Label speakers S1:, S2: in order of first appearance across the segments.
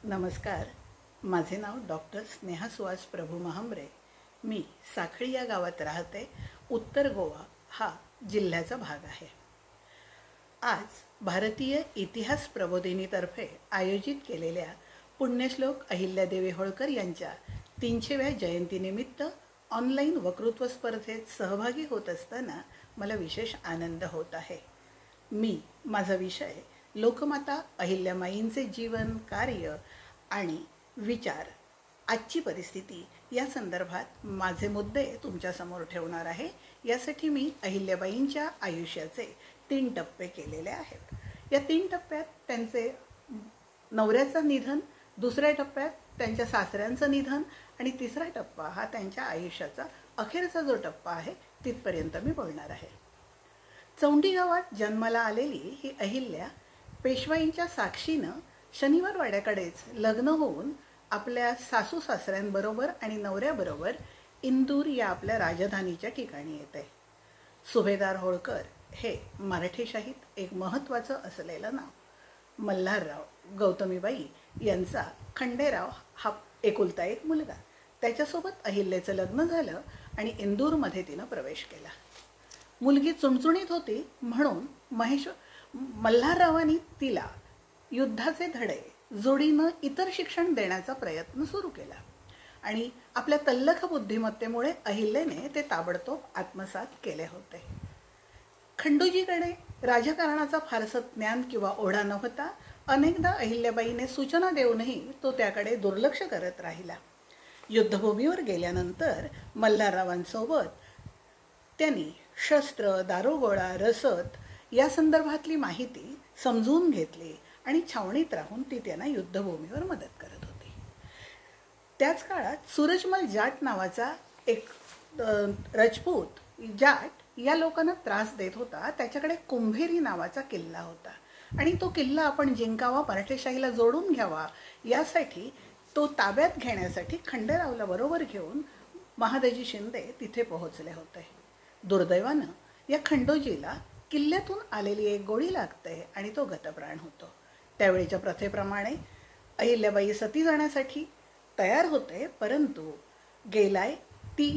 S1: नमस्कार. माझे नाव डॉक्टर स्नेहा सुहास प्रभू महांबरे. मी साखळी या गावात राहते. उत्तर गोवा हा जिल्ह्याचा भाग आहे. आज भारतीय इतिहास प्रबोधिनीतर्फे आयोजित केलेल्या पुण्यश्लोक अहिल्यादेवी होळकर यांच्या 300व्या जयंतीनिमित्त ऑनलाईन वक्तृत्व स्पर्धेत सहभागी होत असताना मला विशेष आनंद होत आहे. मी माझा विषय लोकमाता अहिल्यामाईंचे जीवन, कार्य आणि विचार, आजची परिस्थिती या संदर्भात माझे मुद्दे तुमच्यासमोर ठेवणार आहे. यासाठी मी अहिल्याबाईंच्या आयुष्याचे 3 टप्पे केलेले आहेत. या 3 टप्प्यात त्यांचे नवऱ्याचं निधन, दुसऱ्या टप्प्यात त्यांच्या सासऱ्यांचं निधन आणि तिसरा टप्पा हा त्यांच्या आयुष्याचा अखेरचा जो टप्पा आहे तिथपर्यंत मी बोलणार आहे. चौंडी गावात जन्माला आलेली ही अहिल्या पेशवाईंच्या साक्षीनं शनिवार वाड्याकडेच लग्न होऊन आपल्या सासू सासऱ्यांबरोबर आणि नवऱ्याबरोबर इंदूर या आपल्या राजधानीच्या ठिकाणी येते. सुभेदार होळकर हे मराठीशाहीत एक महत्त्वाचं असलेलं नाव. मल्हारराव गौतमीबाई यांचा खंडेराव हा एकुलता एक मुलगा. त्याच्यासोबत अहिल्याचं लग्न झालं आणि इंदूरमध्ये तिनं प्रवेश केला. मुलगी चुणचुणीत होती म्हणून मल्हाररावांनी तिला युद्धाचे धडे जोडीनं इतर शिक्षण देण्याचा प्रयत्न सुरू केला आणि आपल्या तल्लख बुद्धिमत्तेमुळे अहिल्याने ते ताबडतोब आत्मसात केले होते. खंडूजीकडे राजकारणाचा फारसं ज्ञान किंवा ओढा नव्हता. अनेकदा अहिल्याबाईने सूचना देऊनही तो त्याकडे दुर्लक्ष करत राहिला. युद्धभूमीवर गेल्यानंतर मल्हाररावांसोबत त्यांनी शस्त्र, दारुगोळा, रसद या संदर्भातली माहिती समजून घेतली आणि छावणीत राहून ती त्यांना युद्धभूमीवर मदत करत होती. त्याच काळात सूरजमल जाट नावाचा एक राजपूत जाट या लोकांना त्रास देत होता. त्याच्याकडे कुंभेरी नावाचा किल्ला होता आणि तो किल्ला आपण जिंकावा, मराठेशाहीला जोडून घ्यावा यासाठी तो ताब्यात घेण्यासाठी खंडेरावला बरोबर घेऊन महादजी शिंदे तिथे पोहोचले होते. दुर्दैवानं या खंडोजीला किल्ल्यातून आलेली एक गोळी लागते आणि तो गतप्राण होतो. त्यावेळीच्या प्रथेप्रमाणे अहिल्याबाई सती जाण्यासाठी तयार होते, परंतु गेलाय ती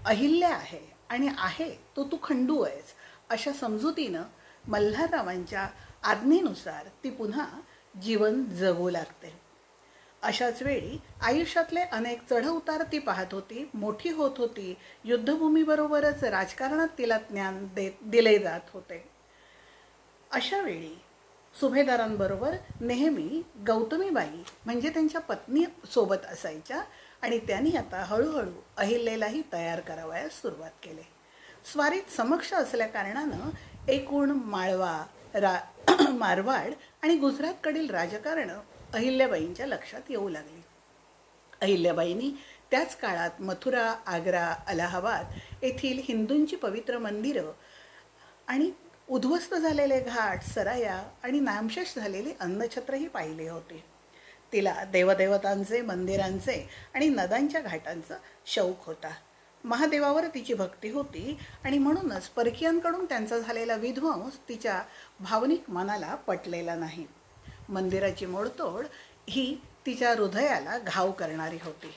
S1: अहिल्या आहे आणि आहे तो तू खंडू आहेस अशा समजुतीनं मल्हाररावांच्या आज्ञेनुसार ती पुन्हा जीवन जगू लागते. अशाच वेळी आयुष्यातले अनेक चढउतार ती पाहत होती, मोठी होत होती. युद्धभूमीबरोबरच राजकारणात तिला ज्ञान दिले जात होते. अशा वेळी सुभेदारांबरोबर नेहमी गौतमीबाई म्हणजे त्यांच्या पत्नी सोबत असायच्या आणि त्यांनी आता हळूहळू अहिल्यालाही तयार करावयास सुरुवात केली. स्वारीत समक्ष असल्या कारणानं एकूण माळवा, मारवाड आणि गुजरातकडील राजकारण अहिल्याबाईंच्या लक्षात येऊ लागली. अहिल्याबाईंनी त्याच काळात मथुरा, आग्रा, अलाहाबाद येथील हिंदूंची पवित्र मंदिरं आणि उद्ध्वस्त झालेले घाट, सराया आणि नामशेष झालेली अन्नछत्रही पाहिली होती. तिला देवदेवतांचे, मंदिरांचे आणि नद्यांच्या घाटांचा शौक होता. महादेवावर तिची भक्ती होती आणि म्हणूनच परकीयांकडून त्यांचा झालेला विध्वंस तिच्या भावनिक मनाला पटलेला नाही. मंदिराची मोडतोड ही तिच्या हृदयाला घाव करणारी होती.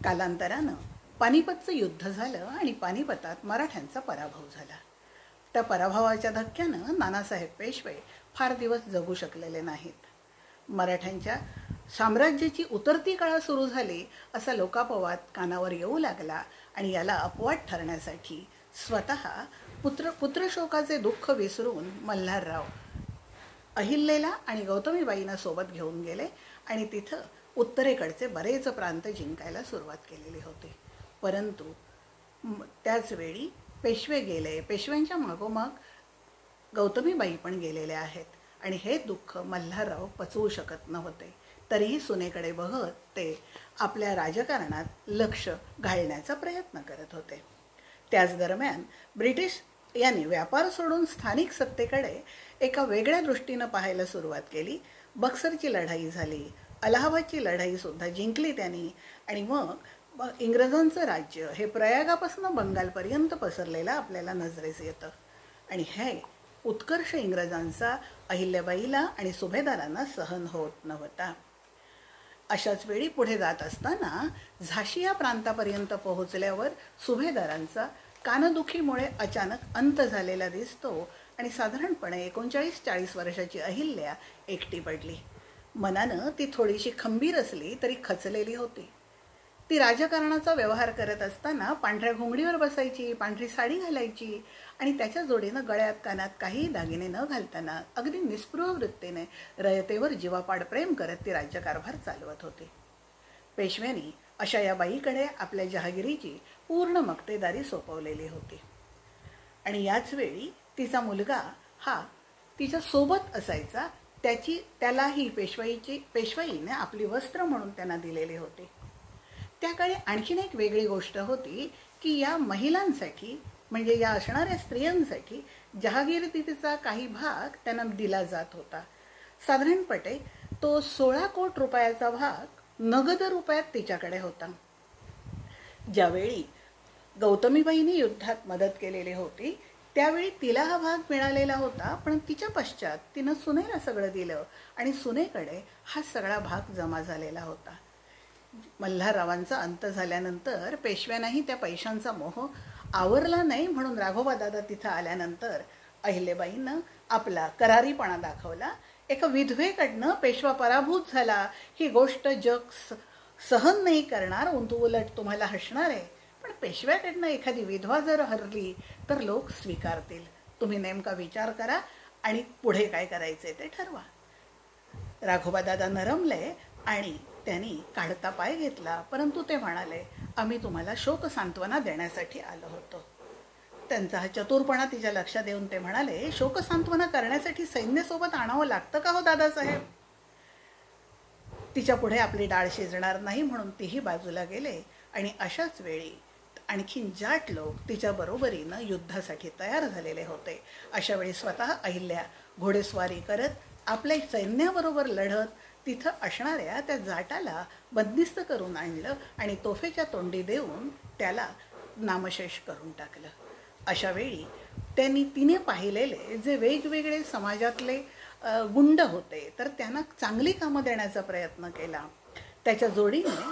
S1: कालांतरानं पानिपतचं युद्ध झालं आणि पानिपतात मराठ्यांचा पराभव झाला. त्या पराभवाच्या धक्क्यानं नानासाहेब पेशवे फार दिवस जगू शकलेले नाहीत. मराठ्यांच्या साम्राज्याची उतरती काळ सुरू झाली असा लोकापवाद कानावर येऊ लागला आणि याला अपवाद ठरण्यासाठी स्वतः पुत्रशोकाचे दुःख विसरून मल्हारराव अहिल्याला आणि गौतमीबाईंना सोबत घेऊन गेले आणि तिथं उत्तरेकडचे बरेच प्रांत जिंकायला सुरुवात केलेली होती. परंतु त्याचवेळी पेशवे गेले. पेशव्यांच्या मागोमाग गौतमीबाई पण गेलेल्या आहेत आणि हे दुःख मल्हारराव पचवू शकत नव्हते. तरीही सुनेकडे बघत ते आपल्या राजकारणात लक्ष घालण्याचा प्रयत्न करत होते. त्याच दरम्यान ब्रिटिश यांनी व्यापार सोडून स्थानिक सत्तेकडे एका वेगळ्या दृष्टीनं पाहायला सुरुवात केली. बक्सरची लढाई झाली, अलाहाबादची लढाई सुद्धा जिंकली त्यांनी आणि मग इंग्रजांचं राज्य हे प्रयागापासून बंगालपर्यंत पसरलेलं आपल्याला नजरेस येतं आणि हे उत्कर्ष इंग्रजांचा अहिल्याबाईला आणि सुभेदारांना सहन होत नव्हता. अशाच वेळी पुढे जात असताना झाशी या प्रांतापर्यंत पोहोचल्यावर सुभेदारांचा कानदुखीमुळे अचानक अंत झालेला दिसतो आणि साधारणपणे 39-40 वर्षाची अहिल्या एकटी पडली. मनानं ती थोडीशी खंबीर असली तरी खचलेली होती. ती राजकारणाचा व्यवहार करत असताना पांढऱ्या घोंगडीवर बसायची, पांढरी साडी घालायची आणि त्याच्या जोडीनं गळ्यात कानात काहीही दागिने न घालताना अगदी निस्पृह वृत्तीने रयतेवर जीवापाड प्रेम करत ती राज्यकारभार चालवत होती. पेशव्यांनी अशा या बाईकडे आपल्या जहागिरीची पूर्ण मक्तेदारी सोपवलेली होती आणि याच वेळी तिचा मुलगा हा तिच्या सोबत असायचा. त्यालाही पेशवाईने आपली वस्त्र म्हणून त्यांना दिलेली होती. त्या काळी आणखीन एक वेगळी गोष्ट होती की या महिलांसाठी म्हणजे या असणाऱ्या स्त्रियांसाठी जहागीरतीचा काही भाग त्यांना दिला जात होता. साधारणपणे तो 16 कोटी रुपयाचा भाग नगद रुपयात तिच्याकडे होता. ज्यावेळी गौतमीबाईंनी युद्धात मदत केलेली होती त्यावेळी तिला हा भाग मिळालेला होता, पण तिच्या पश्चात तिनं सुनेला सगळं दिलं आणि सुनेकडे हा सगळा भाग जमा झालेला होता. मल्हाररावांचा अंत झाल्यानंतर पेशव्यांनाही त्या पैशांचा मोह आवरला नाही, म्हणून राघोबा दादा तिथं आल्यानंतर अहिल्याबाईंनं आपला करारीपणा दाखवला. एका विधवेकडनं पेशवा पराभूत झाला ही गोष्ट जग सहन नाही करणार, उलट तुम्हाला हसणार आहे, पण पेशव्याकडनं एखादी विधवा जर हरली तर लोक स्वीकारतील. तुम्ही नेमका विचार करा आणि पुढे काय करायचे ते ठरवा. राघोबा दादा नरमले आणि त्यांनी काढता पाय घेतला, परंतु ते म्हणाले, आम्ही तुम्हाला शोक सांत्वना देण्यासाठी आलो होतो. त्यांचा हा चतुरपणा तिच्या लक्षात येऊन ते म्हणाले, शोक सांत्वना करण्यासाठी सैन्यासोबत आणावं लागतं का हो दादासाहेब? तिच्या पुढे आपली डाळ शिजणार नाही म्हणून तीही बाजूला गेले आणि अशाच वेळी आणखीन जाट लोक तिच्या बरोबरीनं युद्धासाठी तयार झालेले होते. अशा वेळी स्वतः अहिल्या घोडेस्वारी करत आपल्या सैन्याबरोबर लढत तिथं असणाऱ्या त्या जाटाला बंदिस्त करून आणलं आणि तोफेच्या तोंडी देऊन त्याला नामशेष करून टाकलं. अशा वेळी तिने पाहिलेले जे वेगवेगळे समाजातले गुंड होते तर त्यांना चांगली कामं देण्याचा प्रयत्न केला. त्याच्या जोडीने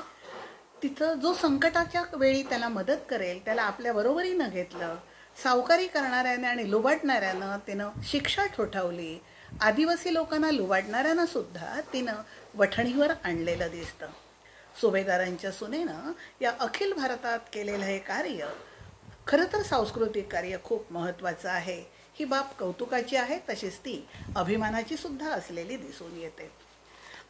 S1: तिथं जो संकटाच्या वेळी त्याला मदत करेल त्याला आपल्या बरोबरीनं घेतलं. सावकारी करणाऱ्याने आणि लुबाडणाऱ्यानं तिनं शिक्षा ठोठावली. आदिवासी लोकांना लुबाडणाऱ्यांना सुद्धा तिनं वठणीवर आणलेलं दिसतं. सुभेदारांच्या सुनेनं या अखिल भारतात केलेलं हे कार्य खरं तर सांस्कृतिक कार्य खूप महत्त्वाचं आहे. ही बाब कौतुकाची आहे, तशीच ती अभिमानाची सुद्धा असलेली दिसून येते.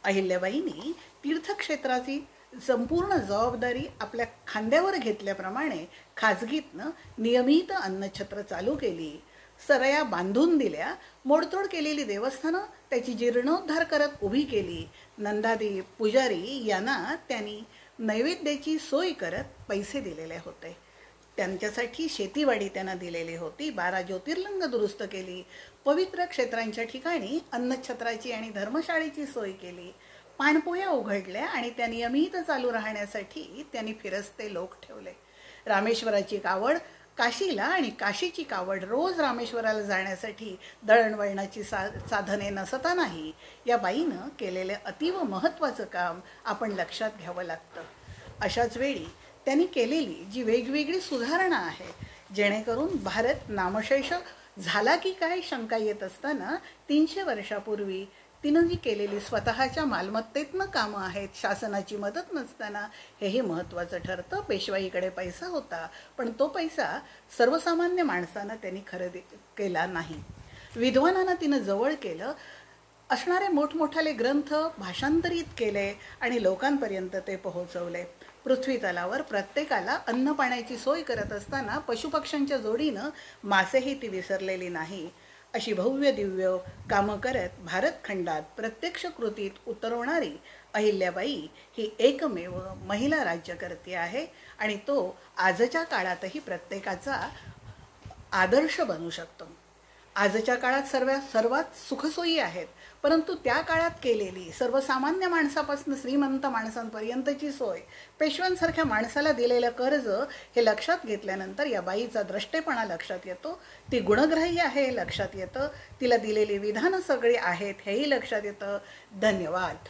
S1: अहिल्याबाईंनी तीर्थक्षेत्राची संपूर्ण जबाबदारी आपल्या खांद्यावर घेतल्याप्रमाणे खाजगीतनं नियमित अन्नछत्र चालू केली. सरया बांधून दिल्या, मोडतोड केलेली देवस्थानं त्याची जीर्णोद्धार करत उभी केली. नंदादी पुजारी यांना त्यांनी नैवेद्याची सोय करत पैसे दिलेले होते. त्यांच्यासाठी शेतीवाडी त्यांना दिलेली होती. 12 ज्योतिर्लिंग दुरुस्त केली. पवित्र क्षेत्रांच्या ठिकाणी अन्नछत्राची आणि धर्मशाळेची सोय केली. पाणपोया उघडल्या आणि त्या नियमित चालू राहण्यासाठी त्यांनी फिरस्ते लोक ठेवले. रामेश्वराची कावड काशीला आणि काशीची कावड रोज रामेश्वराला जाण्यासाठी दळणवळणाची साधने नसतानाही या बाईनं केलेले अतीव महत्त्वाचं काम आपण लक्षात घ्यावं लागतं. अशाच वेळी त्यांनी केलेली जी वेगवेगळी सुधारणा आहे जेणेकरून भारत नामशेष झाला की काय शंका येत असताना 300 वर्षापूर्वी तिनं जी केलेली स्वतःच्या मालमत्तेतनं कामं आहेत, शासनाची मदत नसताना, हेही महत्त्वाचं ठरतं. पेशवाईकडे पैसा होता, पण तो पैसा सर्वसामान्य माणसानं त्यांनी खरेदी केला नाही. विद्वानांना तिनं जवळ केलं. असणारे मोठमोठाले ग्रंथ भाषांतरित केले आणि लोकांपर्यंत ते पोहोचवले. पृथ्वी तलावर प्रत्येकाला अन्न पाण्याची सोय करत असताना पशुपक्ष्यांच्या जोडीनं मासेही ती विसरलेली नाही. अशी भव्य दिव्य कामं करत भारतखंडात प्रत्यक्ष कृतीत उतरवणारी अहिल्याबाई ही एकमेव महिला राज्यकर्ती आहे आणि तो आजच्या काळातही प्रत्येकाचा आदर्श बनू शकतो. आजच्या काळात सर्वात सुखसोयी आहेत, परंतु त्या काळात केलेली सर्वसामान्य माणसापासून श्रीमंत माणसांपर्यंतची सोय, पेशव्यांसारख्या माणसाला दिलेलं कर्ज हे लक्षात घेतल्यानंतर या बाईचा द्रष्टेपणा लक्षात येतो. ती गुणग्राही आहे हे लक्षात येतं. तिला दिलेली विधानं सगळी आहेत हेही लक्षात येतं. धन्यवाद.